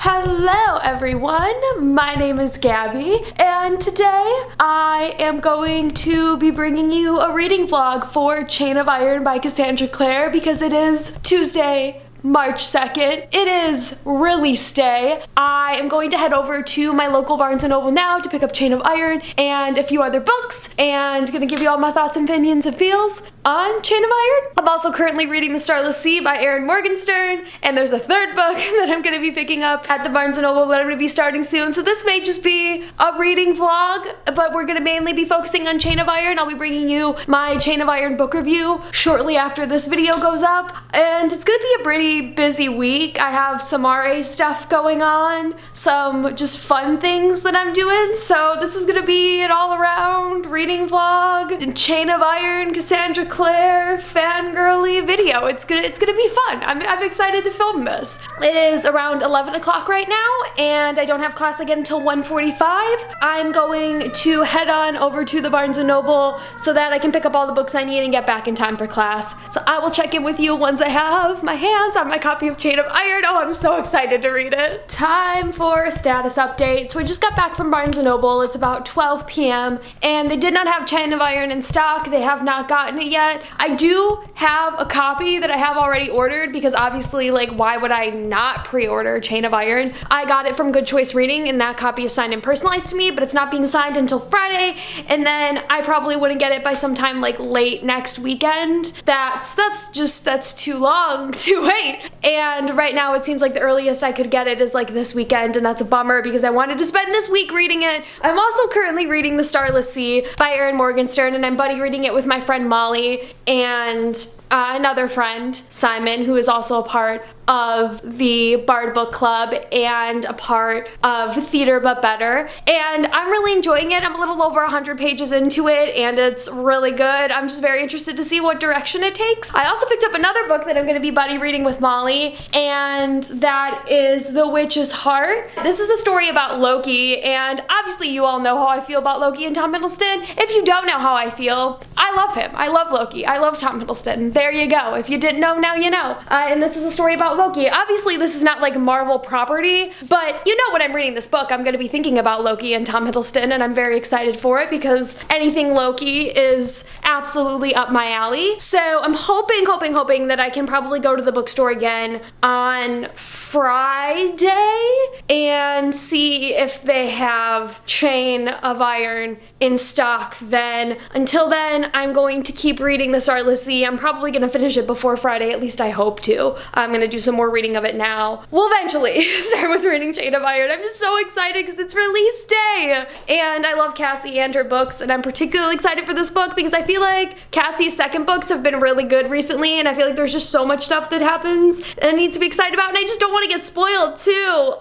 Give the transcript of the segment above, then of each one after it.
Hello everyone, my name is Gabby, and today I am going to be bringing you a reading vlog for Chain of Iron by Cassandra Clare because it is Tuesday, March 2nd. It is release day. I am going to head over to my local Barnes & Noble now to pick up Chain of Iron and a few other books, and gonna give you all my thoughts and opinions and feels on Chain of Iron. I'm also currently reading The Starless Sea by Erin Morgenstern, and there's a third book that I'm gonna be picking up at the Barnes & Noble that I'm gonna be starting soon. So this may just be a reading vlog, but we're gonna mainly be focusing on Chain of Iron. I'll be bringing you my Chain of Iron book review shortly after this video goes up, and it's gonna be a pretty busy week. I have some RA stuff going on, some just fun things that I'm doing, so this is gonna be an all-around reading vlog, Chain of Iron, Cassandra Clare, fangirly video. It's gonna be fun. I'm excited to film this. It is around 11 o'clock right now, and I don't have class again until 1:45. I'm going to head on over to the Barnes & Noble so that I can pick up all the books I need and get back in time for class. So I will check in with you once I have my hands on my copy of Chain of Iron. Oh, I'm so excited to read it. Time for a status update. So I just got back from Barnes & Noble. It's about 12 p.m. and they did not have Chain of Iron in stock. They have not gotten it yet. I do have a copy that I have already ordered because obviously, like, why would I not pre-order Chain of Iron? I got it from Good Choice Reading and that copy is signed and personalized to me, but it's not being signed until Friday, and then I probably wouldn't get it by sometime like late next weekend. That's too long to wait. And right now it seems like the earliest I could get it is like this weekend, and that's a bummer because I wanted to spend this week reading it. I'm also currently reading The Starless Sea by Erin Morgenstern, and I'm buddy reading it with my friend Molly and another friend, Simon, who is also a part of the Bard Book Club and a part of Theater But Better. And I'm really enjoying it. I'm a little over 100 pages into it, and it's really good. I'm just very interested to see what direction it takes. I also picked up another book that I'm going to be buddy reading with Molly, and that is The Witch's Heart. This is a story about Loki, and obviously you all know how I feel about Loki and Tom Hiddleston. If you don't know how I feel, I love him. I love Loki. I love Tom Hiddleston. There you go. If you didn't know, now you know. And this is a story about Loki. Obviously, this is not like Marvel property, but you know when I'm reading this book, I'm going to be thinking about Loki and Tom Hiddleston, and I'm very excited for it because anything Loki is absolutely up my alley. So I'm hoping that I can probably go to the bookstore again on Friday and see if they have Chain of Iron in stock then. Until then, I'm going to keep reading The Starless Sea. I'm probably going to finish it before Friday, at least I hope to. I'm going to do some more reading of it now. We'll eventually start with reading Chain of Iron. I'm just so excited because it's release day. And I love Cassie and her books, and I'm particularly excited for this book because I feel like Cassie's second books have been really good recently, and I feel like there's just so much stuff that happens that I need to be excited about, and I just don't want to get spoiled too.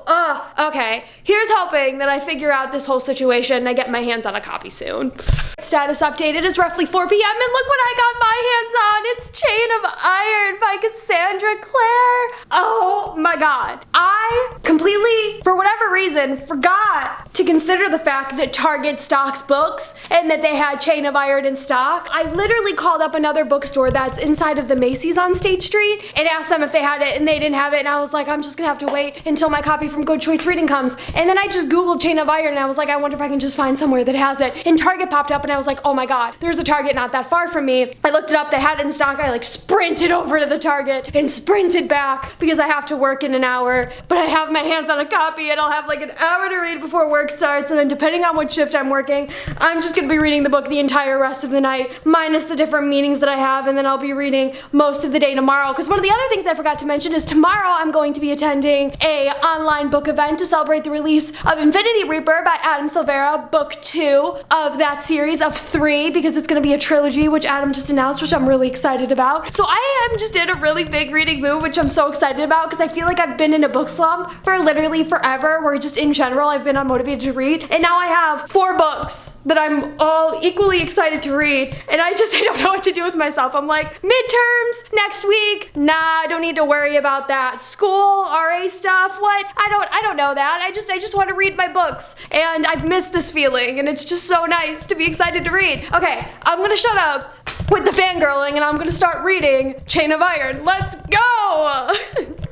Okay. Here's hoping that I figure out this whole situation and I get my hands on a copy soon. Status update, it is roughly 4 p.m. and look what I got my hands on. It's Chain of Iron by Cassandra Clare. Oh my god. I completely, for whatever reason, forgot to consider the fact that Target stocks books and that they had Chain of Iron in stock. I literally called up another bookstore that's inside of the Macy's on State Street and asked them if they had it, and they didn't have it, and I was like, I'm just gonna have to wait until my copy from Good Choice Reading comes. And then I just googled Chain of Iron and I was like, I wonder if I can just find somewhere that has it. And Target popped up and I was like, oh my god, there's a Target not that far from me. I looked it up, they had it in stock. I like sprinted over to the Target and sprinted back because I have to work in an hour, but I have my hands on a copy and I'll have like an hour to read before work starts, and then depending on what shift I'm working, I'm just gonna be reading the book the entire rest of the night, minus the different meetings that I have, and then I'll be reading most of the day tomorrow. Because one of the other things I forgot to mention is tomorrow I'm going to be attending a online book event to celebrate the release of Infinity Reaper by Adam Silvera, book 2 of that series of 3, because it's gonna be a trilogy, which Adam just announced, which I'm really excited about. So I am just in a really big reading mood, which I'm so excited about because I feel like I've been in a book slump for literally forever, where just in general I've been unmotivated to read, and now I have 4 books that I'm all equally excited to read, and I don't know what to do with myself. I'm like, midterms next week? Nah, I don't need to worry about that. School, RA stuff, what? I don't know that. I just want to read my books, and I've missed this feeling, and it's just so nice to be excited to read. Okay, I'm gonna shut up with the fangirling and I'm gonna start reading Chain of Iron. Let's go!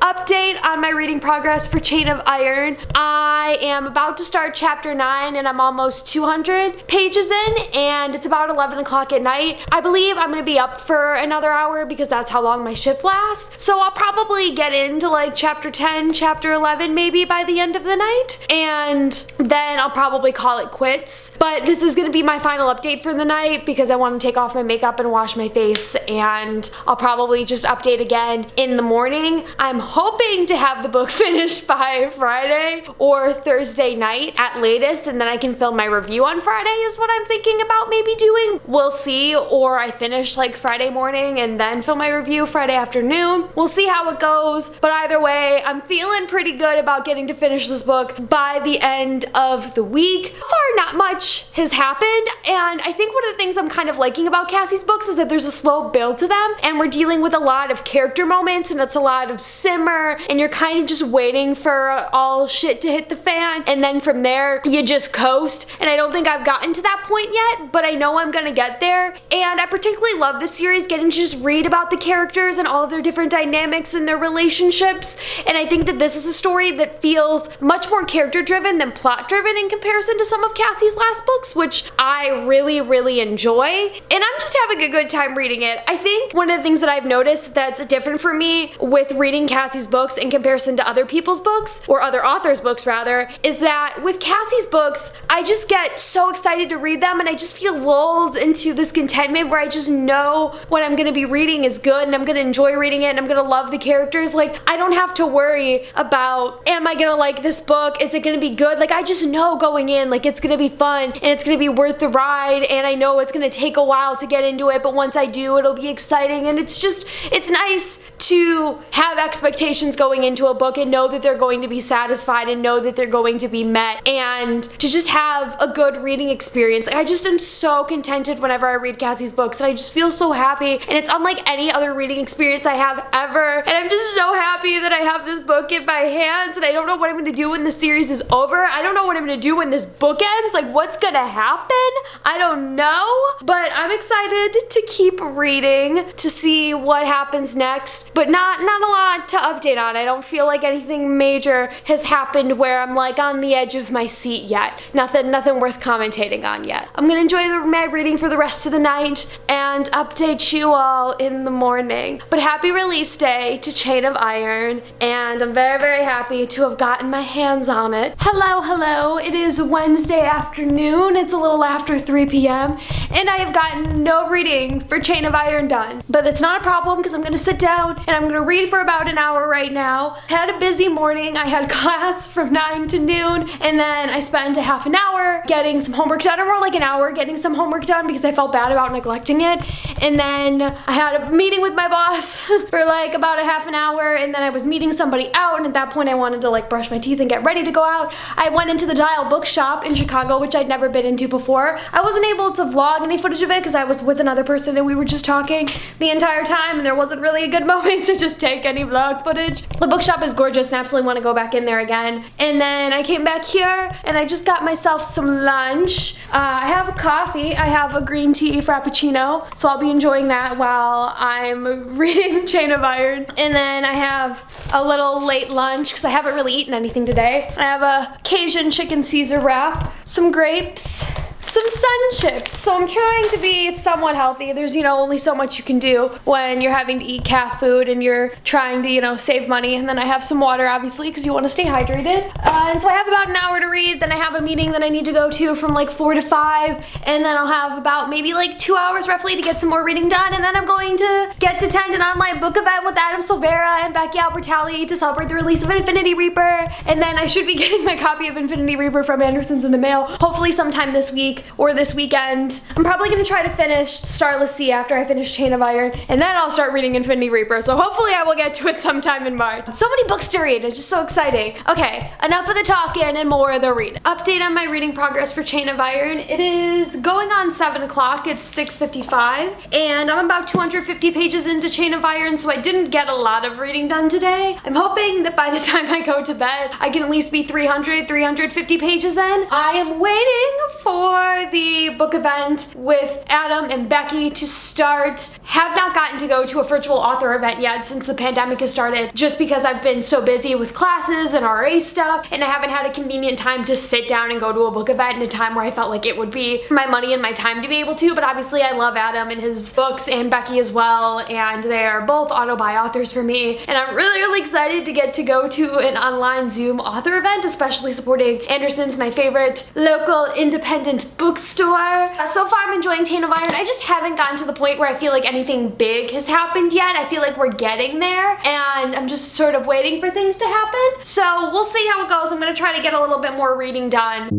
update on my reading progress for Chain of Iron. I am about to start chapter 9 and I'm almost 200 pages in, and it's about 11 o'clock at night. I believe I'm gonna be up for another hour because that's how long my shift lasts. So I'll probably get into like chapter 10, chapter 11 maybe by the end of the night, and then I'll probably call it quits. But this is gonna be my final update for the night because I want to take off my makeup and wash my face, and I'll probably just update again in the morning. I'm hoping to have the book finished by Friday or Thursday night at latest, and then I can film my review on Friday is what I'm thinking about maybe doing. We'll see, or I finish like Friday morning and then film my review Friday afternoon. We'll see how it goes, but either way, I'm feeling pretty good about getting to finish this book by the end of the week. So far, not much has happened, and I think one of the things I'm kind of liking about Cassie's books is that there's a slow build to them, and we're dealing with a lot of character moments, and it's a lot of simmer, and you're kind of just waiting for all shit to hit the fan, and then from there you just coast. And I don't think I've gotten to that point yet, but I know I'm gonna get there. And I particularly love this series, getting to just read about the characters and all of their different dynamics and their relationships. And I think that this is a story that feels much more character driven than plot driven in comparison to some of Cassie's last books, which I really enjoy, and I'm just having a good time reading it. I think one of the things that I've noticed that's different for me with reading Cassie's books in comparison to other people's books, or other authors' books rather, is that with Cassie's books, I just get so excited to read them, and I just feel lulled into this contentment where I just know what I'm gonna be reading is good, and I'm gonna enjoy reading it, and I'm gonna love the characters. Like, I don't have to worry about, am I gonna like this book? Is it gonna be good? Like, I just know going in, like, it's gonna be fun, and it's gonna be worth the ride, and I know it's gonna take a while to get into it, but once I do, it'll be exciting. And it's nice to have expectations going into a book and know that they're going to be satisfied and know that they're going to be met, and to just have a good reading experience. Like, I just am so contented whenever I read Cassie's books, and I just feel so happy, and it's unlike any other reading experience I have ever, and I'm just so happy that I have this book in my hands, and I don't know what I'm gonna do when the series is over. I don't know what I'm gonna do when this book ends. Like, what's gonna happen? I don't know, but I'm excited to keep reading to see what happens next, but not a lot to update on. I don't feel like anything major has happened where I'm like on the edge of my seat yet. Nothing worth commentating on yet. I'm gonna enjoy my reading for the rest of the night and update you all in the morning. But happy release day to Chain of Iron, and I'm very happy to have gotten my hands on it. Hello, it is Wednesday afternoon. It's a little after 3 p.m. and I have gotten no reading for Chain of Iron done. But that's not a problem because I'm gonna sit down and I'm gonna read for about an hour right now. Had a busy morning. I had class from 9 to noon, and then I spent a half an hour getting some homework done, or more like an hour getting some homework done because I felt bad about neglecting it. And then I had a meeting with my boss for like about a half an hour, and then I was meeting somebody out, and at that point I wanted to like brush my teeth and get ready to go out. I went into the Dial bookshop in Chicago, which I'd never been into before. I wasn't able to vlog any footage of it because I was with another person and we were just talking the entire time, and there wasn't really a good moment to just take any vlog footage. The bookshop is gorgeous and I absolutely want to go back in there again. And then I came back here and I just got myself some lunch. I have a coffee. I have a green tea frappuccino, so I'll be enjoying that while I'm reading Chain of Iron. And then I have a little late lunch because I haven't really eaten anything today. I have a Cajun chicken Caesar wrap, some grapes, some sun chips. So I'm trying to be somewhat healthy. There's, only so much you can do when you're having to eat cat food and you're trying to, save money. And then I have some water, obviously, because you want to stay hydrated. And so I have about an hour to read. Then I have a meeting that I need to go to from like 4 to 5. And then I'll have about maybe like 2 hours roughly to get some more reading done. And then I'm going to get to attend an online book event with Adam Silvera and Becky Albertalli to celebrate the release of Infinity Reaper. And then I should be getting my copy of Infinity Reaper from Anderson's in the mail, hopefully sometime this week or this weekend. I'm probably gonna try to finish Starless Sea after I finish Chain of Iron, and then I'll start reading Infinity Reaper, so hopefully I will get to it sometime in March. So many books to read, it's just so exciting. Okay, enough of the talking and more of the reading. Update on my reading progress for Chain of Iron. It is going on 7 o'clock, it's 6:55, and I'm about 250 pages into Chain of Iron, so I didn't get a lot of reading done today. I'm hoping that by the time I go to bed, I can at least be 350 pages in. I am waiting for the book event with Adam and Becky to start. Have not gotten to go to a virtual author event yet since the pandemic has started, just because I've been so busy with classes and RA stuff, and I haven't had a convenient time to sit down and go to a book event in a time where I felt like it would be my money and my time to be able to. But obviously I love Adam and his books, and Becky as well, and they are both auto-buy authors for me, and I'm really excited to get to go to an online Zoom author event, especially supporting Anderson's, my favorite local independent bookstore. So far I'm enjoying Chain of Iron. I just haven't gotten to the point where I feel like anything big has happened yet. I feel like we're getting there, and I'm just sort of waiting for things to happen. So we'll see how it goes. I'm gonna try to get a little bit more reading done.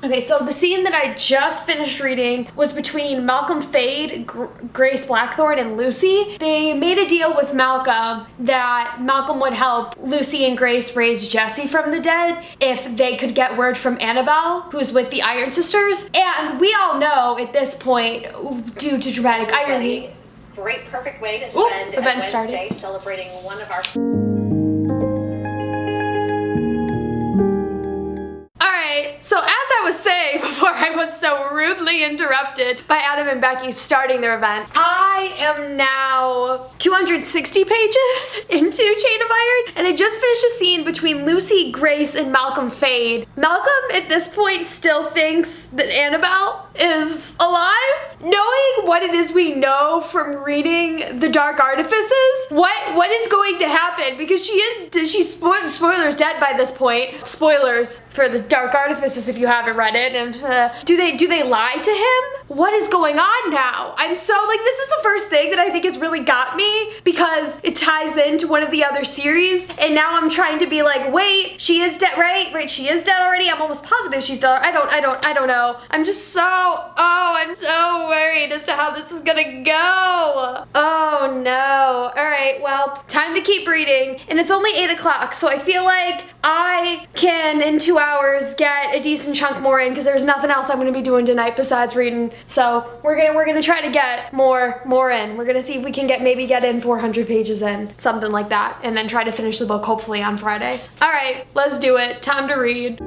Okay, so the scene that I just finished reading was between Malcolm Fade, Grace Blackthorne, and Lucy. They made a deal with Malcolm that Malcolm would help Lucy and Grace raise Jesse from the dead if they could get word from Annabelle, who's with the Iron Sisters. And we all know at this point, due to dramatic irony, great, perfect way to spend a Wednesday celebrating one of our... So as I was saying before I was so rudely interrupted by Adam and Becky starting their event, I am now 260 pages into Chain of Iron, and I just finished a scene between Lucy, Grace, and Malcolm Fade. Malcolm at this point still thinks that Annabelle is alive. Knowing what it is we know from reading The Dark Artifices, what is going to happen? Because she's spoilers dead by this point. Spoilers for The Dark Artifices if you haven't read it. And do they lie to him? What is going on now? I'm so like, this is the first thing that I think has really got me, because it ties into one of the other series, and now I'm trying to be like, wait, she is dead, right? She is dead already. I'm almost positive she's dead. I don't know. I'm just so, I'm so worried as to how this is gonna go. Oh no. All right, well, time to keep reading, and it's only 8 o'clock, so I feel like I can in 2 hours get a decent chunk more in, because there's nothing else I'm gonna be doing tonight besides reading. So we're gonna try to get more in. We're gonna see if we can maybe get in 400 pages in, something like that, and then try to finish the book hopefully on Friday. All right, let's do it. Time to read.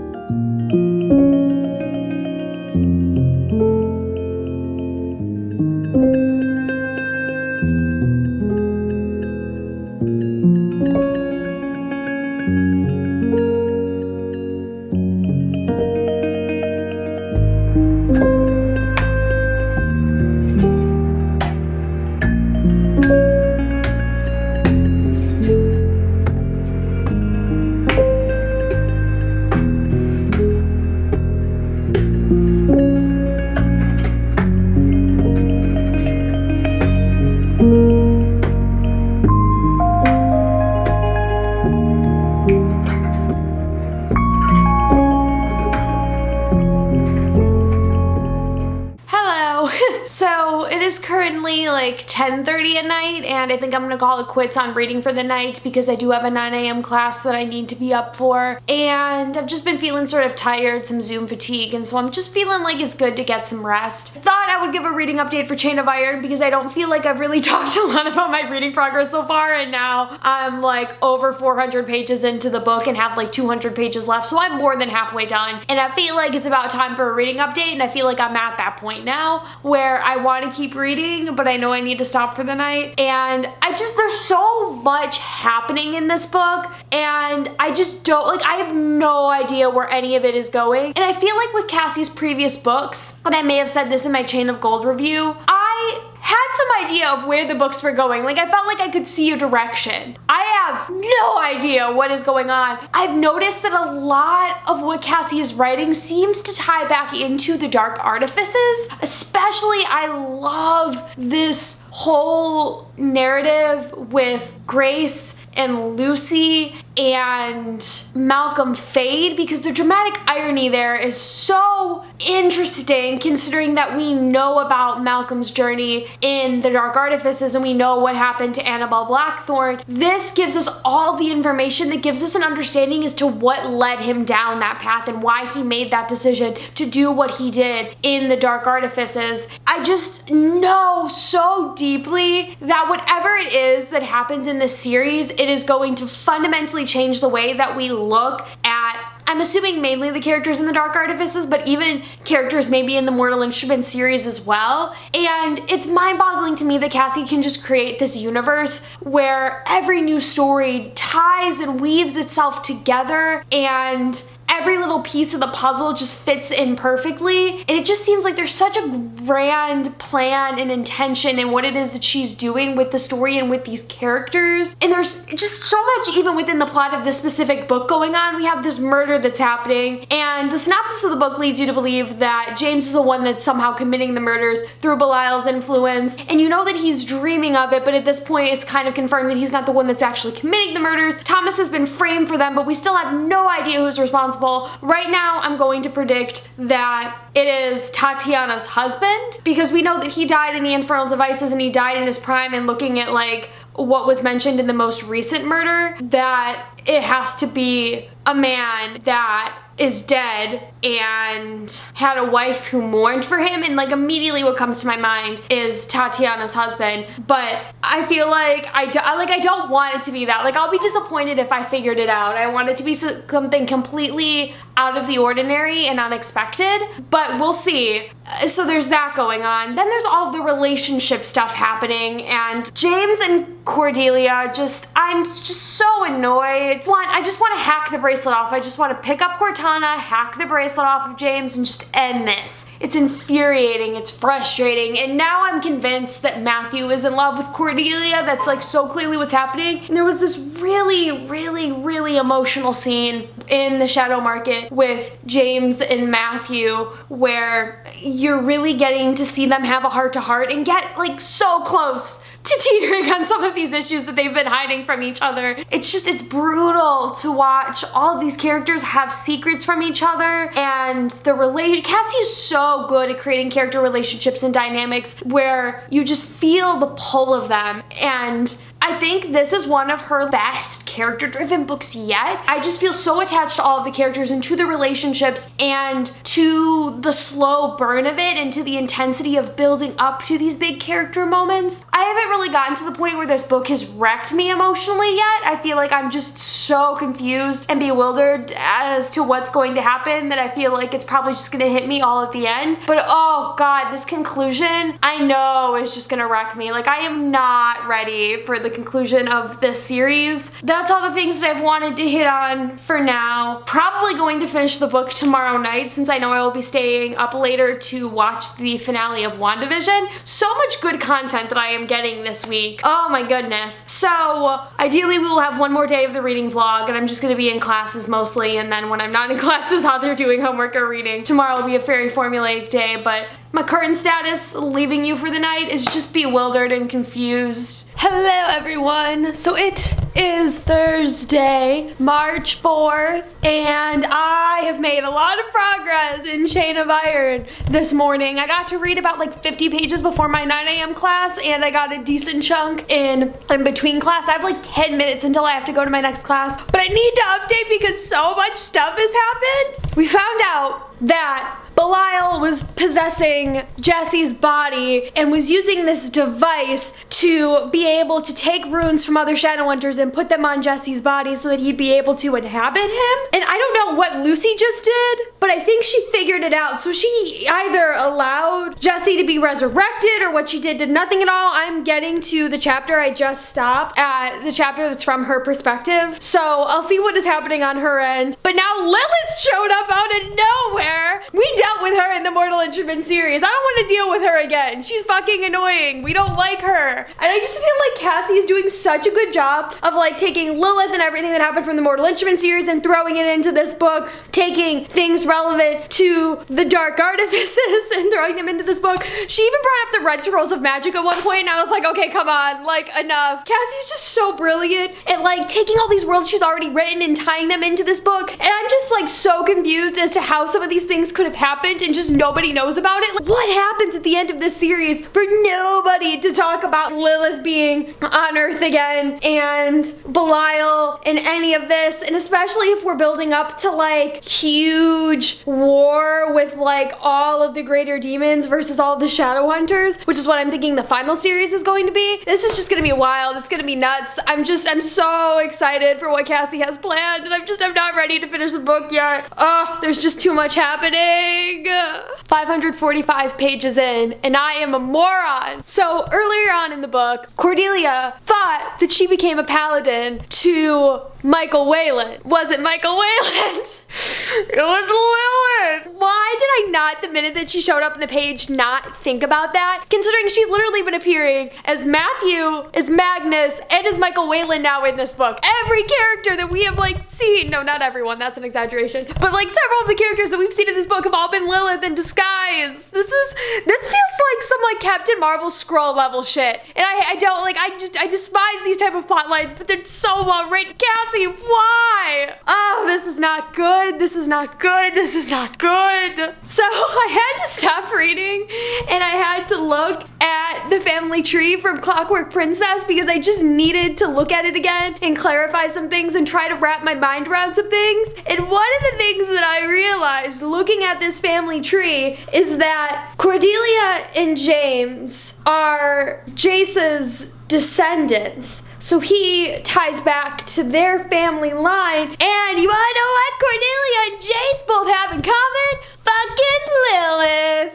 So it is currently like 10:30 at night, and I think I'm gonna call it quits on reading for the night, because I do have a 9 a.m. class that I need to be up for, and I've just been feeling sort of tired, some Zoom fatigue, and so I'm just feeling like it's good to get some rest. I thought I would give a reading update for Chain of Iron, because I don't feel like I've really talked a lot about my reading progress so far, and now I'm like over 400 pages into the book and have like 200 pages left, so I'm more than halfway done, and I feel like it's about time for a reading update, and I feel like I'm at that point now where I want to keep reading, but I know I need to stop for the night. And there's so much happening in this book, and I just don't, like, I have no idea where any of it is going. And I feel like with Cassie's previous books, and I may have said this in my Chain of Gold review, I had some idea of where the books were going. Like, I felt like I could see a direction. I have no idea what is going on. I've noticed that a lot of what Cassie is writing seems to tie back into The Dark Artifices. Especially, I love this whole narrative with Grace and Lucy and Malcolm fade, because the dramatic irony there is so interesting considering that we know about Malcolm's journey in the Dark Artifices and we know what happened to Annabelle Blackthorne. This gives us all the information that gives us an understanding as to what led him down that path and why he made that decision to do what he did in the Dark Artifices. I just know so deeply that whatever it is that happens in this series, it is going to fundamentally change the way that we look at, I'm assuming mainly the characters in the Dark Artifices, but even characters maybe in the Mortal Instruments series as well. And it's mind-boggling to me that Cassie can just create this universe where every new story ties and weaves itself together, and every little piece of the puzzle just fits in perfectly. And it just seems like there's such a grand plan and intention in what it is that she's doing with the story and with these characters. And there's just so much even within the plot of this specific book going on. We have this murder that's happening, and the synopsis of the book leads you to believe that James is the one that's somehow committing the murders through Belial's influence. And you know that he's dreaming of it, but at this point it's kind of confirmed that he's not the one that's actually committing the murders. Thomas has been framed for them, but we still have no idea who's responsible. Right now, I'm going to predict that it is Tatiana's husband, because we know that he died in the Infernal Devices and he died in his prime, and looking at like what was mentioned in the most recent murder, that it has to be a man that is dead and had a wife who mourned for him, and like immediately what comes to my mind is Tatiana's husband. But I feel like I don't want it to be that. Like, I'll be disappointed if I figured it out. I want it to be something completely out of the ordinary and unexpected, but we'll see. So there's that going on. Then there's all the relationship stuff happening, and James and Cordelia I'm just so annoyed. I just want to hack the bracelet off. I just want to pick up Cortana, hack the bracelet off of James, and just end this. It's infuriating, it's frustrating, and now I'm convinced that Matthew is in love with Cordelia. That's like so clearly what's happening. And there was this really, really, really emotional scene in the Shadow Market with James and Matthew where you're really getting to see them have a heart-to-heart and get like so close to teetering on some of these issues that they've been hiding from each other. It's brutal to watch all of these characters have secrets from each other, and Cassie is so good at creating character relationships and dynamics where you just feel the pull of them, and I think this is one of her best character-driven books yet. I just feel so attached to all of the characters and to the relationships and to the slow burn of it and to the intensity of building up to these big character moments. I haven't really gotten to the point where this book has wrecked me emotionally yet. I feel like I'm just so confused and bewildered as to what's going to happen that I feel like it's probably just gonna hit me all at the end. But oh god, this conclusion I know is just gonna wreck me. Like, I am not ready for the conclusion of this series. That's all the things that I've wanted to hit on for now. Probably going to finish the book tomorrow night, since I know I will be staying up later to watch the finale of WandaVision. So much good content that I am getting this week. Oh my goodness. So ideally we will have one more day of the reading vlog, and I'm just going to be in classes mostly, and then when I'm not in classes either doing homework or reading. Tomorrow will be a very formulaic day, but my current status, leaving you for the night, is just bewildered and confused. Hello everyone! So it is Thursday, March 4th, and I have made a lot of progress in Chain of Iron this morning. I got to read about like 50 pages before my 9 a.m. class, and I got a decent chunk in between class. I have like 10 minutes until I have to go to my next class, but I need to update because so much stuff has happened. We found out that Belial was possessing Jesse's body and was using this device to be able to take runes from other Shadowhunters and put them on Jesse's body so that he'd be able to inhabit him. And I don't know what Lucy just did, but I think she figured it out. So she either allowed Jesse to be resurrected, or what she did nothing at all. I'm getting to the chapter I just stopped at, the chapter that's from her perspective. So I'll see what is happening on her end. But now Lilith showed up out of nowhere. We dealt with her in the Mortal Instruments series. I don't want to deal with her again. She's fucking annoying. We don't like her. And I just feel like Cassie is doing such a good job of like taking Lilith and everything that happened from the Mortal Instruments series and throwing it into this book, taking things relevant to the Dark Artifices and throwing them into this book. She even brought up the Red Scrolls of Magic at one point, and I was like, okay, come on, like, enough. Cassie's just so brilliant at like taking all these worlds she's already written and tying them into this book, and I'm just like so confused as to how some of these things could have happened and just nobody knows about it. Like, what happens at the end of this series for nobody to talk about Lilith being on Earth again and Belial and any of this, and especially if we're building up to like huge war with like all of the greater demons versus all of the Shadowhunters, which is what I'm thinking the final series is going to be. This is just gonna be wild. It's gonna be nuts. I'm so excited for what Cassie has planned, and I'm not ready to finish the book yet. There's just too much happening. 545 pages in, and I am a moron. So earlier on in the book, Cordelia thought that she became a paladin to Michael Wayland. Was it Michael Wayland? It was Lilith. Why did I not, the minute that she showed up in the page, not think about that? Considering she's literally been appearing as Matthew, as Magnus, and as Michael Wayland now in this book. Every character that we have like seen, no, not everyone, that's an exaggeration, but like several of the characters that we've seen in this book have all been Lilith in disguise. This feels like some like Captain Marvel Skrull level shit. And I despise these type of plot lines, but they're so well written. Cassie, why? Oh, this is not good. This is not good. This is not good. So I had to stop reading and I had to look at the family tree from Clockwork Princess because I just needed to look at it again and clarify some things and try to wrap my mind around some things. And one of the things that I realized looking at this family tree is that Cordelia and James are Jace's descendants. So he ties back to their family line. And you wanna know what Cordelia and Jace both have in common? Fucking Lilith.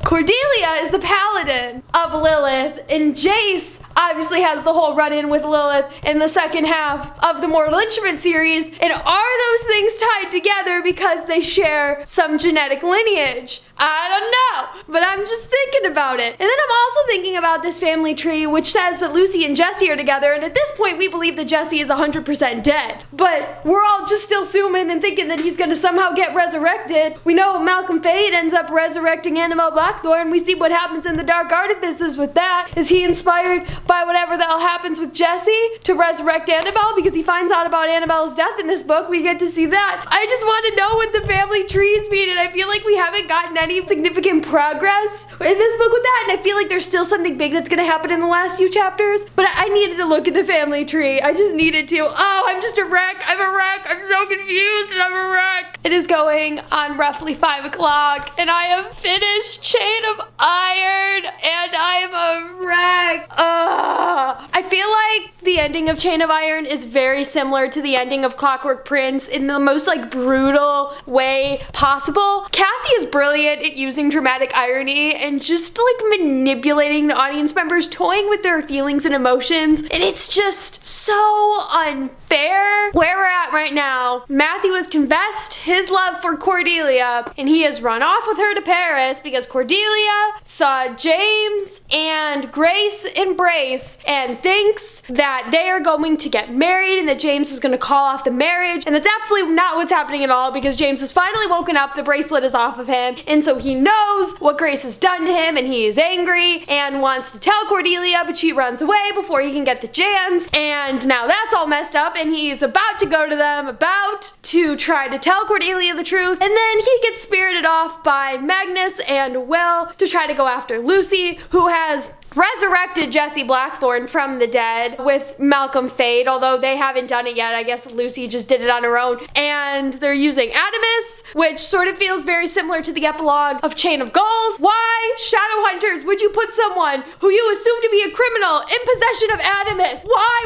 Cordelia is the paladin of Lilith, and Jace obviously has the whole run-in with Lilith in the second half of the Mortal Instruments series. And are those things tied together because they share some genetic lineage? I don't know, but I'm just thinking about it. And then I'm also thinking about this family tree, which says that Lucy and Jesse are together, and at this point we believe that Jesse is 100% dead. But we're all just still assuming and thinking that he's gonna somehow get resurrected. We know Malcolm Fade ends up resurrecting Annabelle Blackthorn. We see what happens in the Dark Artifices with that. Is he inspired by whatever the hell happens with Jesse to resurrect Annabelle because he finds out about Annabelle's death in this book? We get to see that. I just want to know what the family trees mean, and I feel like we haven't gotten any significant progress in this book with that, and I feel like there's still something big that's gonna happen in the last few chapters, but I needed to look at the family tree. I just needed to. Oh, I'm just a wreck. I'm a wreck. I'm so confused and I'm a wreck. It is going on roughly 5 o'clock and I have finished Chain of Iron and I'm a wreck. I feel like the ending of Chain of Iron is very similar to the ending of Clockwork Prince in the most like brutal way possible. Cassie is brilliant at using dramatic irony and just like manipulating the audience members, toying with their feelings and emotions, and it's just so unfair. Where we're at right now, Matthew has confessed his love for Cordelia and he has run off with her to Paris because Cordelia saw James and Grace embrace and thinks that they are going to get married and that James is going to call off the marriage, and that's absolutely not what's happening at all because James has finally woken up, the bracelet is off of him, and so he knows what Grace has done to him and he is angry and wants to tell Cordelia, but she runs away before he can get the Jans, and now that's all messed up and he's about to go to them, about to try to tell Cordelia the truth, and then he gets spirited off by Magnus and Will to try to go after Lucy, who has resurrected Jesse Blackthorn from the dead with Malcolm Fade, although they haven't done it yet. I guess Lucy just did it on her own. And they're using Adamus, which sort of feels very similar to the epilogue of Chain of Gold. Why, Shadowhunters, would you put someone who you assume to be a criminal in possession of Adamus? Why?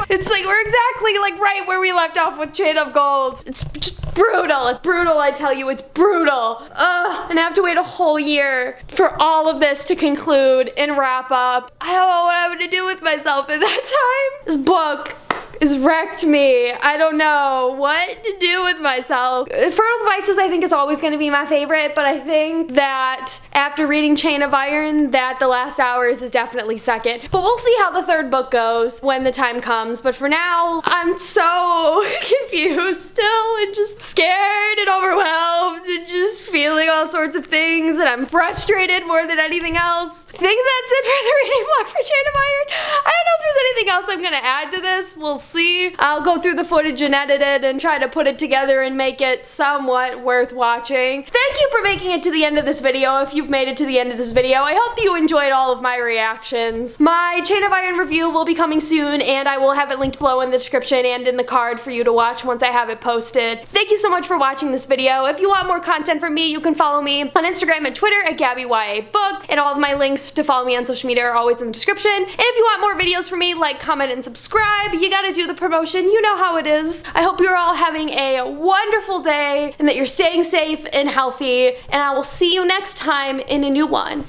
It's like we're exactly like right where we left off with Chain of Gold. It's just brutal. It's brutal, I tell you. It's brutal. And I have to wait a whole year for all of this to conclude and wrap up. I don't know what I'm gonna do with myself in that time. This book has wrecked me. I don't know what to do with myself. Fertile Devices I think is always going to be my favorite, but I think that after reading Chain of Iron that The Last Hours is definitely second. But we'll see how the third book goes when the time comes. But for now, I'm so confused still and just scared and overwhelmed and just feeling all sorts of things, and I'm frustrated more than anything else. I think that's it for the reading vlog for Chain of Iron. I don't know if there's anything else I'm gonna add to this. We'll see. I'll go through the footage and edit it and try to put it together and make it somewhat worth watching. Thank you for making it to the end of this video. If you've made it to the end of this video, I hope that you enjoyed all of my reactions. My Chain of Iron review will be coming soon, and I will have it linked below in the description and in the card for you to watch once I have it posted. Thank you so much for watching this video. If you want more content from me, you can follow me on Instagram and Twitter at GabbyYABooks, and all of my links to follow me on social media are always in the description. And if you want more videos from me, like, comment, and subscribe. You gotta do the promotion. You know how it is. I hope you're all having a wonderful day and that you're staying safe and healthy, and I will see you next time in a new one.